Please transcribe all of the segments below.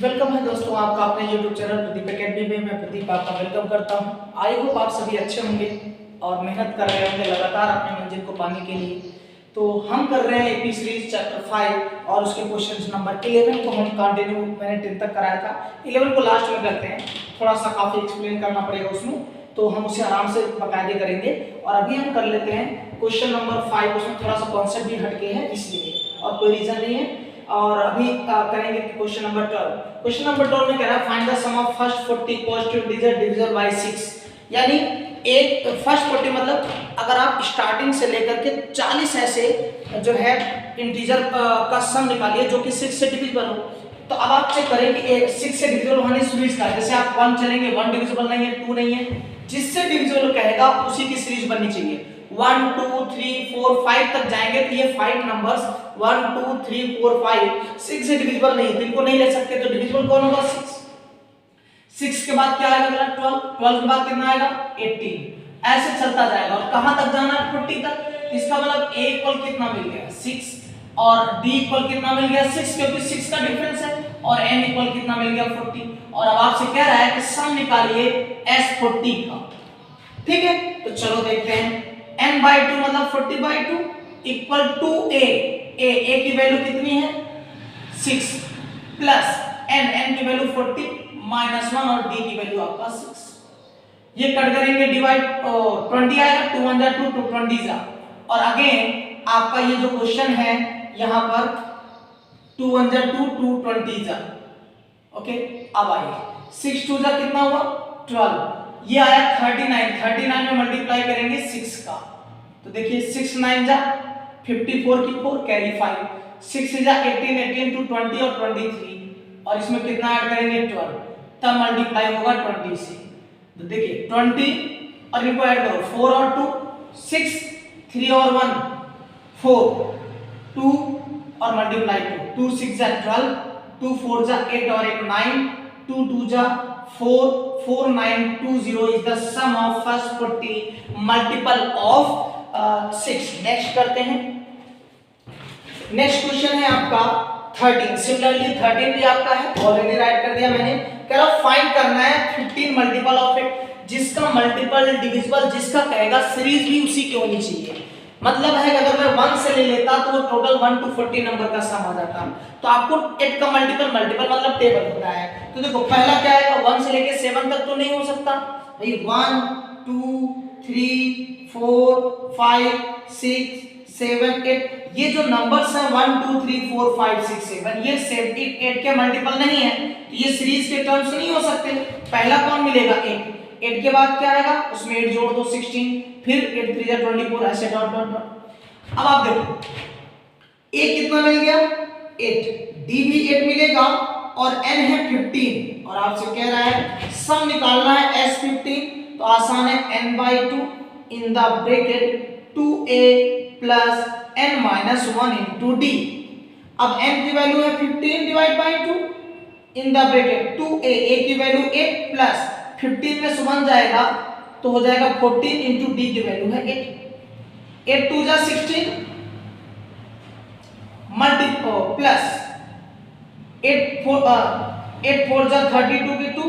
Welcome है दोस्तों आपका अपने YouTube चैनल प्रदीप एकेडमी में। मैं प्रदीप आपका वेलकम करता हूं। आई होप आप सभी अच्छे होंगे और मेहनत कर रहे होंगे लगातार अपने मंजिल को पाने के लिए। तो हम कर रहे हैं एपी सीरीज चैप्टर 5 और उसके क्वेश्चन नंबर 11 को हम कंटिन्यू मैंने 10 तक कराया था। 11 को लास्ट में करते हैं, थोड़ा सा काफी एक्सप्लेन करना पड़ेगा उसमें, तो हम उसे आराम से बाकायदे करेंगे। और अभी हम कर लेते हैं क्वेश्चन नंबर 5, उसमें थोड़ा सा कॉन्सेप्ट भी हटके है इसलिए, और कोई रीजन नहीं है। और अभी करेंगे क्वेश्चन नंबर 12। क्वेश्चन नंबर 12 में कह रहा है find the sum of first 40 positive integer divisible by 6। यानी एक फर्स्ट 40 मतलब अगर आप स्टार्टिंग से लेकर के 40 ऐसे जो है इंटीजर का सम निकालिए जो कि 6 से डिविजिबल हो। तो अब आप चेक करें कि 6 से डिविजिबल होने सीरीज का, जैसे आप 1 चलेंगे, 1 डिविजिबल नहीं है, 2 नहीं है, जिससे डिविजिबल कहेगा उसी की सीरीज बननी चाहिए। 1 2 3 4 5 तक जाएंगे तो ये 5 नंबर्स 1 2 3 4 5 6 से डिविजिबल नहीं है, तो इनको नहीं ले सकते। तो डिविजिबल कौन होगा? 6 के बाद क्या आएगा मेरा? 12 के बाद कितना आएगा? 18। ऐसे चलता जाएगा और कहां तक जाना है? 40 तक। इसका मतलब a इक्वल कितना मिल गया? 6 और d इक्वल कितना मिल गया? 6, क्योंकि 6 का डिफरेंस है, और n इक्वल कितना मिल गया? 40। और अब आपसे कह रहा है कि सम निकालिए s40 का। ठीक है, तो चलो देखते हैं। n/2 मतलब 40/2 इक्वल टू a की वैल्यू कितनी है? 6 प्लस n की वैल्यू 40 -1 और d की वैल्यू आपका 6। ये कट करेंगे, डिवाइड 20 आएगा, 2 1 जा 2 2 20 जा। और अगेन आपका ये जो क्वेश्चन है यहां पर 2 1 जा 2 2 20 जा। ओके, अब आइए 6 2 जा कितना हुआ? 12। ये आया 39 में मल्टीप्लाई करेंगे 6 का, तो देखिए 6 9 जा 54 की 4 कैरी 5, 6 जा 18 टू 20 और 23, और इसमें कितना ऐड करेंगे? 12, तब मल्टीप्लाई होगा 20 से। तो देखिए 20 और इनको ऐड करो, 4 और 2 6, 3 और 1 4, 2 और मल्टीप्लाई 2 6 जा 12, 2 4 जा 8 और 1 9, 2 2 जा 4 4 9 2 0 is the sum of first 40 multiple of 6। Next करते हैं। नेक्स्ट क्वेश्चन है आपका 13। सिमिलरली 13 भी आपका है, ऑलरेडी राइट कर दिया मैंने। कह रहा फाइंड करना है 15 मल्टीपल ऑफ इट, जिसका मल्टीपल डिविजिबल जिसका कहेगा सीरीज भी उसी की होनी चाहिए। मतलब है कि अगर मैं 1 से ले लेता तो वो टोटल 1 to 40 नंबर का सम आ जाता। तो आपको 8 का मल्टीपल मतलब टेबल होता है। तो देखो पहला क्या आएगा? 1 से लेके 7 तक तो नहीं हो सकता भाई। 1 2 3 4 5 6 7 8, ये जो नंबर्स हैं 1 2 3 4 5 6 7, ये 8 के मल्टीपल नहीं है, तो ये सीरीज के टर्म्स नहीं हो सकते। पहला कौन मिलेगा? 8 के बाद क्या आएगा? उसमें 8 जोड़ दो 16, फिर 8 3 जा 24, ऐसे डॉट डॉट डॉट। अब आप देखो a कितना मिल गया? 8, d भी 8 मिलेगा, और n है 15, और आपसे कह रहा है सम निकालना है s15। तो आसान है, n/2 in the bracket 2a plus n minus 1 into d। अब n की वैल्यू है 15 divide by 2 in the bracket 2a, a की वैल्यू 8 प्लस 15 में से 1 जाएगा तो हो जाएगा 14 इंटू d की वैल्यू है 8। 8 2 जा 16 प्लस 8 4 जा 32 की 2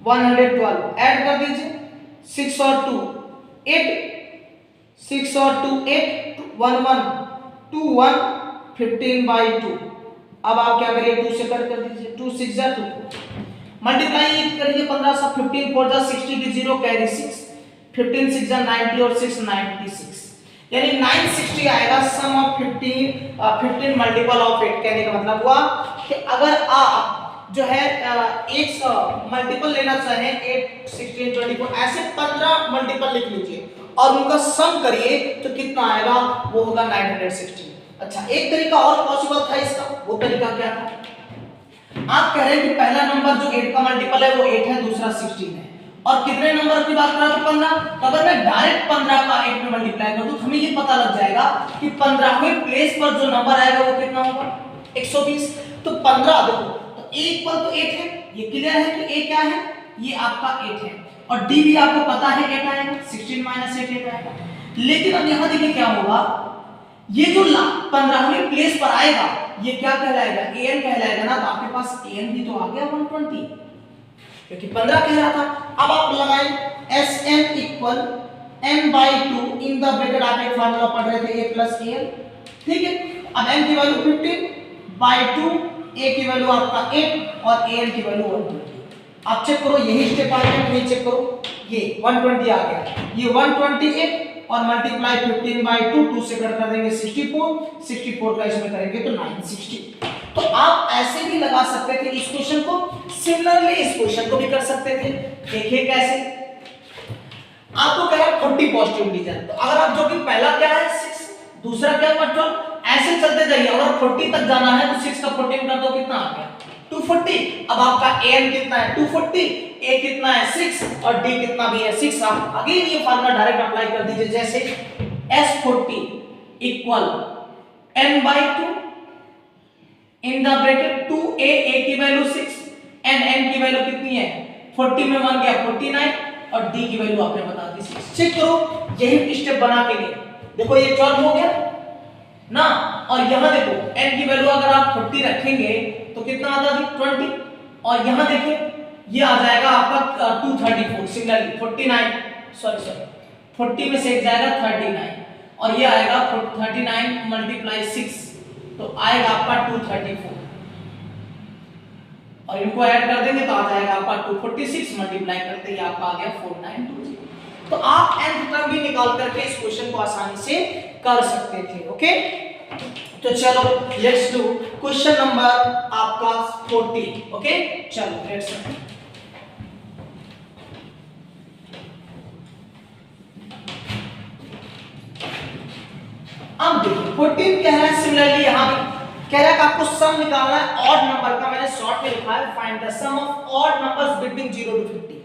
112, ऐड कर दीजिए 6 और 2 8, 6 और 2 8 1 1 2 1 15/2। अब आप क्या करिए? 2 से कट कर दीजिए, 2 6 जा 2, मल्टीप्लाई करिए 15 से, 15 4 जा 60 की 0 कैरी 6, 15 6 जा 90 और 6 96, यानी 960 आएगा सम ऑफ 15 मल्टीपल ऑफ 8। कहने का मतलब हुआ कि अगर आप जो है एक मल्टीपल लेना चाहें 8 16 24, ऐसे 15 मल्टीपल लिख लीजिए और उनका सम करिए तो कितना आएगा? वो होगा 960। अच्छा, एक तरीका और पॉसिबल था इसका। वो तरीका क्या था? आप कह रहे हैं कि पहला नंबर जो 8 का मल्टीपल है वो 8 है, दूसरा 16 है, और कितने नंबर की बात कर रहा हूं? 15। तो अगर मैं डायरेक्ट 15 का 8 में मल्टीप्लाई कर दूं तो हमें ये पता लग जाएगा कि 15वें प्लेस पर जो नंबर आएगा वो कितना होगा? 120। तो 15 देखो, तो a इक्वल तो 8 है, ये क्लियर है कि a क्या है? ये आपका 8 है, और d भी आपको पता है 8 आएगा, 16 माइनस 8 आएगा। लेकिन अब यहां देखिए क्या होगा, ये जो 15वें प्लेस पर आएगा ये क्या कहलाएगा, an कहलाएगा ना, तो आपके पास an भी तो आ गया 120, क्योंकि 15 कह रहा था। अब आप लगाएं Sn equal n/2 in the bracket, आप एक फार्मूला पढ़ रहे थे a प्लस an, ठीक है। अब n की वैल्यू 15/2, a की वैल्यू आपका 8 और an की वैल्यू 120। आप चेक करो, यही स्टेप आ गया, ये चेक करो, ये 120 आ गया, ये 128 और मल्टीप्लाई 15/2, 2 से कट कर देंगे 64 का इसमें करेंगे तो 960। तो आप ऐसे भी लगा सकते थे इस क्वेश्चन को, सिमिलरली इस क्वेश्चन को भी कर सकते थे। देखिए कैसे, आपको कह रहा है 40 पॉजिटिव इंटीजर, तो अगर आप जो कि पहला क्या है 6, दूसरा क्या 12, ऐसे चलते जाइए। अगर 40 तक जाना है तो 6 का 14 कर दो, कितना आ गया 240। अब आपका an कितना है 240, a कितना है 6 और d कितना भी है 6। आप अगेन ये फार्मूला डायरेक्ट अप्लाई कर दीजिए, जैसे S40 equal n/2 in the bracket 2a, a की वैल्यू 6 n की वैल्यू कितनी है 40 में 1 गया 49 और d की वैल्यू आपने बता दी 6। चेक करो, यही स्टेप बना के लिए देखो, ये 12 हो गया ना, और यहां देखो n की वैल्यू अगर आप 40 रखेंगे तो कितना आता है 20, और यहां देखिए ये आ जाएगा आपका 234, सिमिलरली 40 में से एक जाएगा 39 और ये आएगा 39 मल्टीप्लाई 6 तो आएगा आपका 234 और इनको ऐड कर देंगे तो आ जाएगा आपका 246 मल्टीप्लाई करते ही आपका आ गया 4920। तो आप nth टर्म भी निकाल करके इस क्वेश्चन को आसानी से कर सकते थे। ओके, तो चलो लेट्स डू क्वेश्चन नंबर आपका 40। ओके, चलो लेट्स अब देखिए 14 कह रहा है, सिमिलरली यहां भी कह रहा है कि आपको सम निकालना है ऑड नंबर का। मैंने शॉर्ट में लिखा है find the sum of odd numbers between 0 to 50।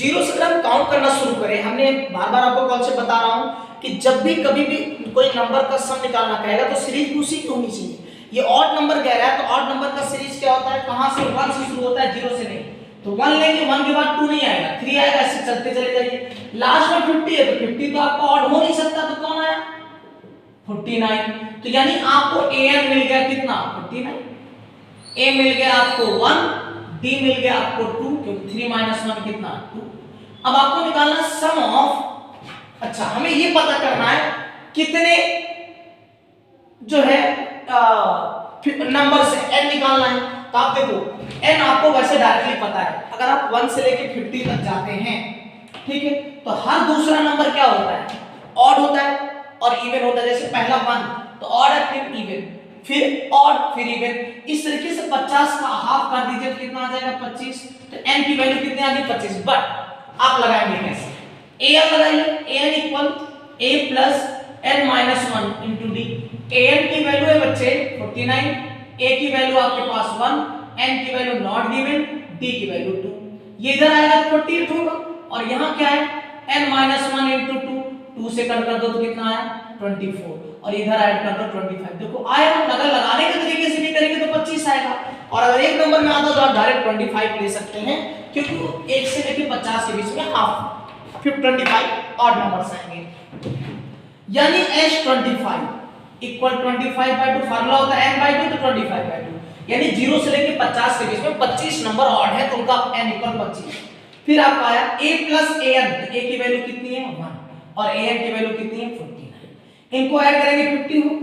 0 से अगर हम काउंट करना शुरू करें, हमने बार-बार आपको कॉन्सेप्ट बता रहा हूं कि जब भी कभी भी कोई नंबर का सम निकालना कहेगा तो सीरीज उसी की होनी चाहिए। ये ऑड नंबर कह रहा है तो ऑड नंबर का सीरीज क्या होता है, कहां से 1 से शुरू होता है, 0 से नहीं। तो 1 लेंगे, 1 के बाद 2 नहीं आएगा, 3 आएगा, ऐसे चलते चले जाइए। लास्ट में 50 है तो 50 तो आपका ऑड हो नहीं सकता, तो कौन आया 49। तो यानी आपको an मिल गया कितना 49, a मिल गया आपको 1, d मिल गया आपको 2, क्योंकि 3 - 1 कितना 2। अब आपको निकालना सम ऑफ, अच्छा हमें ये पता करना है कितने जो है नंबर से n निकालना है। तो आप देखो n आपको वैसे डायरेक्टली पता है, अगर आप 1 से लेके 50 तक जाते हैं, ठीक है, तो हर दूसरा नंबर क्या होता है ऑड होता है और इवन होता है। जैसे पहला 1 तो ऑड है, फिर इवन, फिर ऑड, फिर इवन। इस तरीके से 50 का हाफ कर दीजिए तो कितना आ जाएगा 25। तो n की वैल्यू कितनी आ गई 25। बट आप लगाएंगे कैसे, an लगाइए, an equal a plus n minus 1 into D. an की वैल्यू है बच्चे 49, a की वैल्यू आपके पास 1, n की वैल्यू नॉट गिवन, d की वैल्यू 2। ये इधर आएगा 48 होगा और यहाँ क्या है n माइनस 1 इंटू 2 से कट कर दो तो कितना आया 24 और इधर ऐड कर दो 25। देखो आया, अगर लगाने के तरीके से भी करेंगे तो 25 आएगा, और अगर एक नंबर में आता तो आप डायरेक्ट 25 ले सकते हैं, क्योंकि 1 से लेके 50 के बीच में हाफ, फिर 25 ऑड नंबर्स आएंगे। यानी h25 इक्वल 25/2, फार्मूला होता है n/2 तो 25/2, यानी 0 से लेके 50 के बीच में 25 नंबर ऑड है तो उनका n इक्वल 25। फिर आपका आया a प्लस an, a की वैल्यू कितनी है 1 और an की वैल्यू कितनी है 49। इनको ऐड करेंगे 50 हो,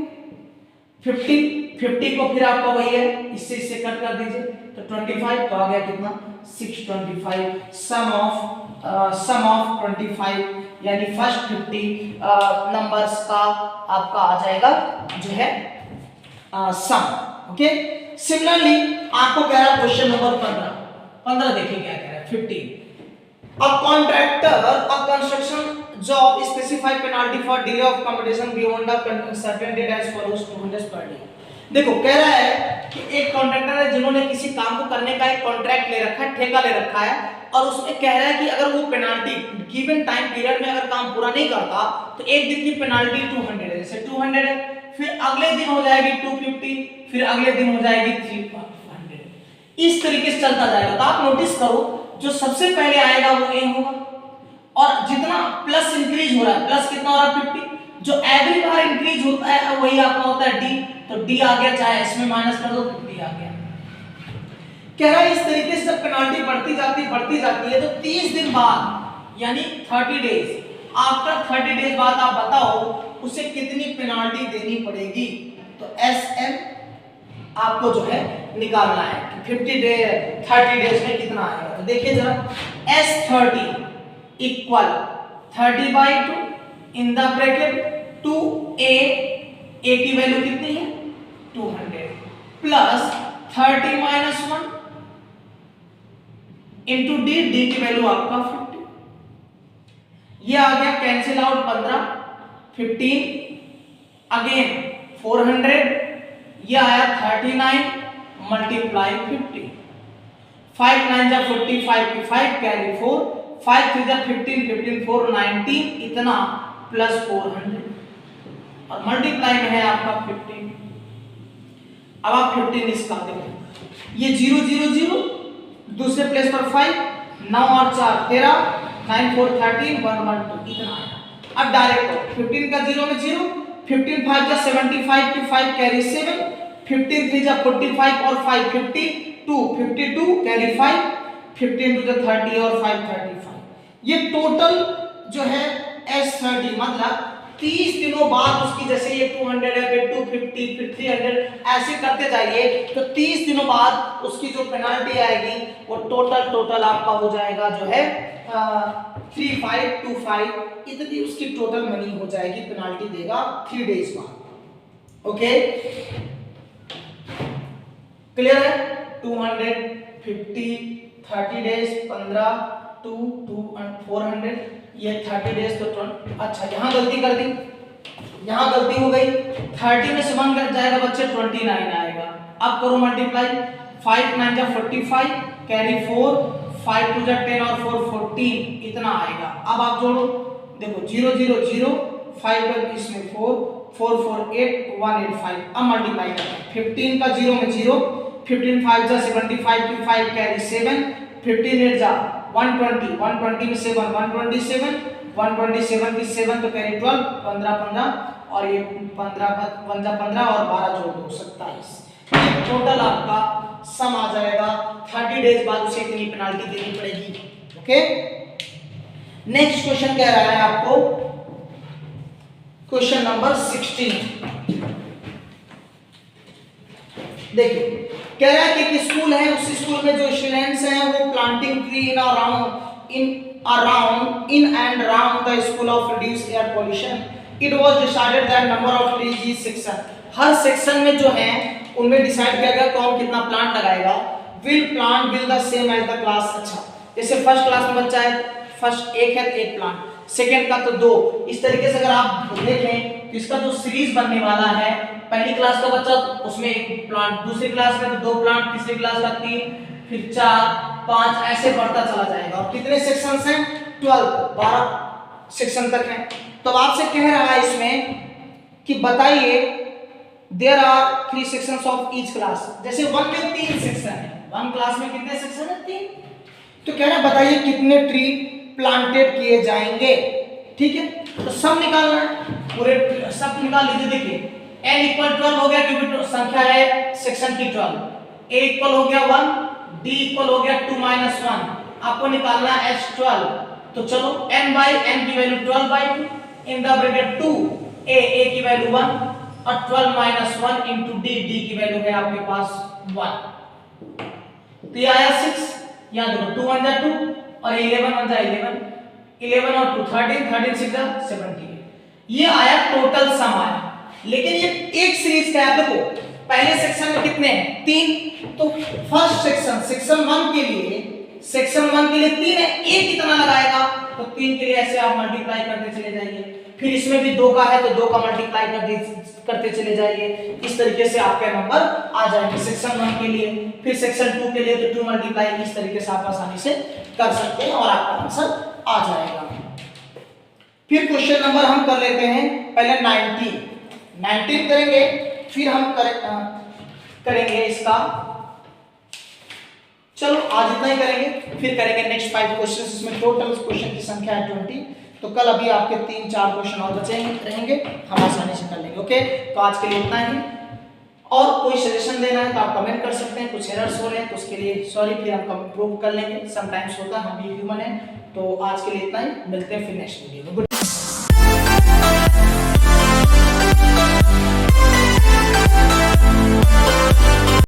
50 को फिर आपका वही है, इससे कट कर दीजिए तो 25 तो आ गया कितना 625। सम ऑफ 25 यानी फर्स्ट 50 नंबर्स का आपका आ जाएगा जो है सम। ओके, सिमिलरली आपको कह रहा है क्वेश्चन नंबर 15 देखिए क्या कह रहा है 15। A contractor, a construction job specify penalty for delay of completion beyond a certain date as follows 200 per day। देखो कह रहा है कि एक कॉन्ट्रैक्टर है जिन्होंने किसी काम को करने का एक कॉन्ट्रैक्ट ले रखा है, ठेका ले रखा है, और उसमें कह रहा है कि अगर वो पेनाल्टी गिवन टाइम पीरियड में अगर काम पूरा नहीं करता तो एक दिन की पेनाल्टी 200 है। जैसे 200 है, फिर अगले दिन हो जाएगी 250, फिर अगले दिन हो जाएगी 300। इस तरीके से चलता जाएगा। तो आप नोटिस करो जो सबसे पहले आएगा वो ए होगा, और जितना प्लस इंक्रीज हो रहा है, प्लस कितना हो रहा है 50, जो एवरी बार इंक्रीज होता है वही आपका होता है डी। तो डी आ गया, चाहे इसमें माइनस कर दो तो डी आ गया। कह रहा है इस तरीके से जब पेनाल्टी बढ़ती जाती है तो 30 दिन बाद यानी 30 डेज, आफ्टर 30 डेज बाद आप बताओ उसे कितनी पेनाल्टी देनी पड़ेगी। तो SM आपको जो है निकालना है कि 30 डेज में कितना आएगा। तो देखिए जरा, S30 equal 30/2 in the bracket 2A, A की वैल्यू कितनी है 200 प्लस 30 - 1 इंटू डी, डी की वैल्यू आपका 50। ये आ गया कैंसिल आउट 15, 15 अगेन 400, ये आया 39 मल्टीप्लाई 50, 5 9 जा 45 की 5 कैरी 4, 5 3 जा 15, 15 4 19 इतना प्लस 400 और मल्टीप्लाई में है आपका 15। अब आप 15 निकाल देंगे, ये 0 0 0 दूसरे प्लेस पर 5, 9 और 4 13, 9 4 13, 1 1 2 इतना आया। अब डायरेक्ट करो, 15 का 0 में 0, 15 5 जा 75 की 5 कैरी 7, 15 3 जा 45 और 5 52, 52 कैरी 5, 15 2 जा 30 और 5 35। ये टोटल जो है S30 मतलब 30 दिनों बाद उसकी, जैसे ये 200 है फिर 250 फिर 300 ऐसे करते जाइए, तो 30 दिनों बाद उसकी जो पेनाल्टी आएगी वो टोटल आपका हो जाएगा जो है 3525, इतनी उसकी टोटल मनी हो जाएगी, पेनाल्टी देगा 3 डेज बाद। ओके क्लियर है? 250 30 डेज 15 2 2 and 400, ये 30 डेज तो 20। अच्छा यहाँ गलती कर दी, यहाँ गलती हो गई, 30 में से 1 कट जाएगा बच्चे 29 आएगा। अब करो मल्टीप्लाई, 5 9 जा 45 कैरी 4, 5 2 जा 10 और 4 14 इतना आएगा। अब आप जोड़ो, देखो 0 0 0 5 इसमें 4 4 4 8 1 8 5। अब मल्टीप्लाई करते हैं, 15 का 0 में 0, 15 5 जा 75 की 5 कैरी 7, 15 8 जा 120, 120 में 7 127, 127 की 7 तो कैरी 12, 15 15 और ये 15 1 जा 15 और 12 जोड़ दो 27। ये टोटल आपका सम आ जाएगा। 30 डेज बाद उसे इतनी पेनाल्टी देनी पड़ेगी। ओके, नेक्स्ट क्वेश्चन कह रहा है आपको, क्वेश्चन नंबर 16। देखिए कह रहा है कि एक स्कूल है, उस स्कूल में जो स्टूडेंट्स हैं वो planting tree in and around the school of reduce air pollution. It was decided that number of trees in section, her section में जो है उनमें डिसाइड किया गया कौन कितना प्लांट लगाएगा। Will the same as the class. अच्छा, जैसे फर्स्ट क्लास में बच्चा है, फर्स्ट एक है तो एक प्लांट, सेकेंड का तो 2। इस तरीके से अगर आप देखें तो इसका जो सीरीज बनने वाला है, पहली क्लास का बच्चा उसमें एक प्लांट, दूसरी क्लास में तो 2 प्लांट, तीसरी क्लास का 3, फिर 4 5 ऐसे बढ़ता चला जाएगा। और कितने सेक्शंस हैं? 12 सेक्शन तक हैं। तो आपसे कह रहा है इसमें कि बताइए there are 3 sections of each class. जैसे 1 में 3 सेक्शन है, 1 क्लास में कितने सेक्शन है? 3। तो कह रहा है बताइए कितने ट्री प्लांटेड किए जाएंगे। ठीक है, तो सब निकालना है, पूरे सब निकाल लीजिए। देखिए n इक्वल 12 हो गया क्योंकि संख्या है सेक्शन की 12, a इक्वल हो गया 1, d इक्वल हो गया 2 - 1, आपको निकालना है h12। तो चलो n बाई n की value 12/2 in the bracket 2 a की वैल्यू 1 और 12 - 1 इनटू d की वैल्यू है आपके पास 1। तो ये आया 6, यहां देखो 2 1 जा 2 और 11 1 जा 11, 11 और 2 13, 13 6 जा 17। ये आया टोटल सम आया। लेकिन ये एक सीरीज का है, देखो पहले सेक्शन में कितने हैं? 3। तो फर्स्ट सेक्शन 1 के लिए 3 है, एक कितना लगाएगा? तो 3 के लिए ऐसे आप मल्टीप्लाई करते चले जाइए। फिर इसमें भी 2 का है तो 2 का मल्टीप्लाई करते चले जाइए। इस तरीके से आपके नंबर आ जाएंगे सेक्शन 1 के लिए। फिर सेक्शन 2 के लिए तो 2 मल्टीप्लाई, इस तरीके से आप आसानी से कर सकते हैं और आपका आंसर आ जाएगा। फिर क्वेश्चन नंबर हम कर लेते हैं पहले 19 करेंगे, फिर हम करेंगे इसका, चलो आज इतना ही करेंगे, फिर करेंगे नेक्स्ट 5 क्वेश्चन। इसमें टोटल क्वेश्चन की संख्या है 20। तो कल अभी आपके 3 4 क्वेश्चन और बचे रहेंगे, हम आसानी से कर लेंगे। ओके, तो आज के लिए इतना ही। और कोई सजेशन देना है तो आप कमेंट कर सकते हैं। कुछ एरर्स हो रहे हैं तो उसके लिए सॉरी, फिर हम इम्प्रूव कर लेंगे। समटाइम्स होता है, हम भी ह्यूमन हैं। तो आज के लिए इतना ही, मिलते हैं फिर नेक्स्ट वीडियो में।